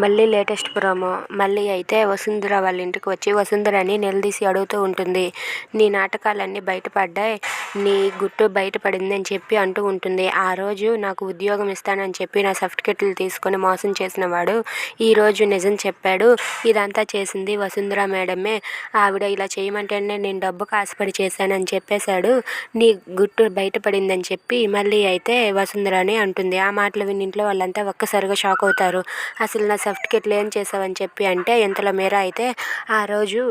మళ్ళీ latest promo. మళ్ళీ అయితే వసుంధర వాళ్ళ ఇంటికి వచ్చి వసుంధరని నిలదీసి అడుగుతూ ఉంటుంది. నీ నాటకాలన్నీ బయటపడ్డాయి, నీ గుట్టు బయటపడింది అని చెప్పి అంటూ ఉంటుంది. ఆ రోజు నాకు ఉద్యోగం ఇస్తానని చెప్పి నా సర్టిఫికెట్లు తీసుకొని మోసం చేసిన వాడు ఈరోజు నిజం చెప్పాడు. ఇదంతా చేసింది వసుంధర మేడమే. ఆవిడ ఇలా చేయమంటేనే నేను డబ్బుకు ఆశపడి చేశానని చెప్పేశాడు. నీ గుట్టు బయటపడిందని చెప్పి మళ్ళీ అయితే వసుంధరని అంటుంది. ఆ మాటలు విని ఇంట్లో వాళ్ళంతా ఒక్కసారిగా షాక్ అవుతారు. అసలు నా సర్టిఫికెట్లు ఏం చేసావని చెప్పి అంటే ఇంతలో మీరా అయితే ఆ రోజు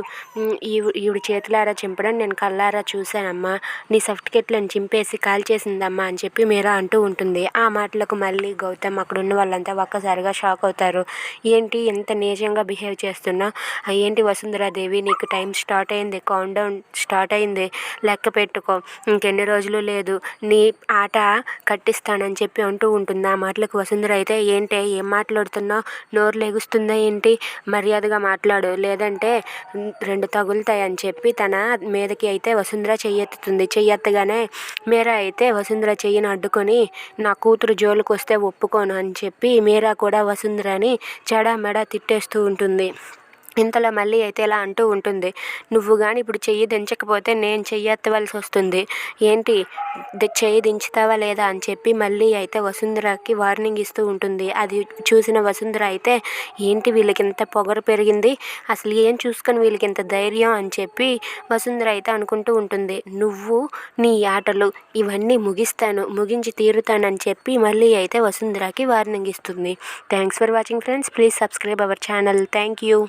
ఈవిడ చేతులారా చింపడం నేను కళ్ళారా చూశానమ్మా, నీ సర్టిఫికెట్లను చింపేసి కాల్ చేసిందమ్మా అని చెప్పి మీరా అంటూ ఉంటుంది. ఆ మాటలకు మళ్ళీ గౌతమ్ అక్కడ ఉన్న వాళ్ళంతా ఒక్కసారిగా షాక్ అవుతారు. ఏంటి ఎంత నీచంగా బిహేవ్ చేస్తున్నా, ఏంటి వసుంధరాదేవి నీకు టైం స్టార్ట్ అయింది, కౌంట్ డౌన్ స్టార్ట్ అయింది, లెక్క పెట్టుకో, ఇంకెన్ని రోజులు లేదు, నీ ఆట కట్టిస్తానని చెప్పి అంటూ ఉంటుంది. ఆ మాటలకు వసుంధర అయితే ఏంటి ఏం మాట్లాడుతున్నావు, నోరు లెగుస్తుందా ఏంటి, మర్యాదగా మాట్లాడు లేదంటే రెండు తగులుతాయి అని చెప్పి తన మీదకి అయితే వసుంధర చెయ్యెత్తుతుంది. చెయ్యెత్తగానే మీరా అయితే వసుంధర చెయ్యిని అడ్డుకొని నా కూతురు జోలికి వస్తే ఒప్పుకోను అని చెప్పి మీరా కూడా వసుంధరని చెడా తిట్టేస్తూ ఉంటుంది. ఇంతలో మళ్ళీ అయితే ఇలా అంటూ ఉంటుంది, నువ్వు కానీ ఇప్పుడు చెయ్యి దించకపోతే నేను చెయ్యి ఎత్తవలసి వస్తుంది, ఏంటి చెయ్యి దించుతావా లేదా అని చెప్పి మళ్ళీ అయితే వసుంధరకి వార్నింగ్ ఇస్తూ ఉంటుంది. అది చూసిన వసుంధర అయితే ఏంటి వీళ్ళకి ఇంత పొగరు పెరిగింది, అసలు ఏం చూసుకొని వీళ్ళకి ఇంత ధైర్యం అని చెప్పి వసుంధర అయితే అనుకుంటూ ఉంటుంది. నువ్వు నీ ఆటలు ఇవన్నీ ముగించి తీరుతానని చెప్పి మళ్ళీ అయితే వసుంధరకి వార్నింగ్ ఇస్తుంది. Thanks for watching friends. Please subscribe our channel. Thank you.